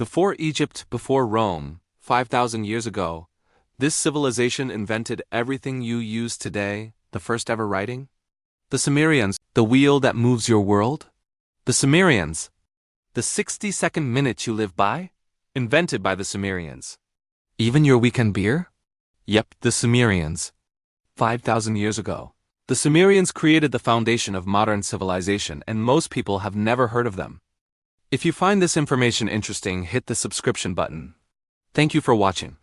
Before Egypt, before Rome, 5,000 years ago, this civilization invented everything you use today, the first ever writing. The Sumerians, the wheel that moves your world. The Sumerians, the 60-second minute you live by, invented by the Sumerians. Even your weekend beer? Yep, the Sumerians. 5,000 years ago. The Sumerians created the foundation of modern civilization, and most people have never heard of them. If you find this information interesting, hit the subscription button. Thank you for watching.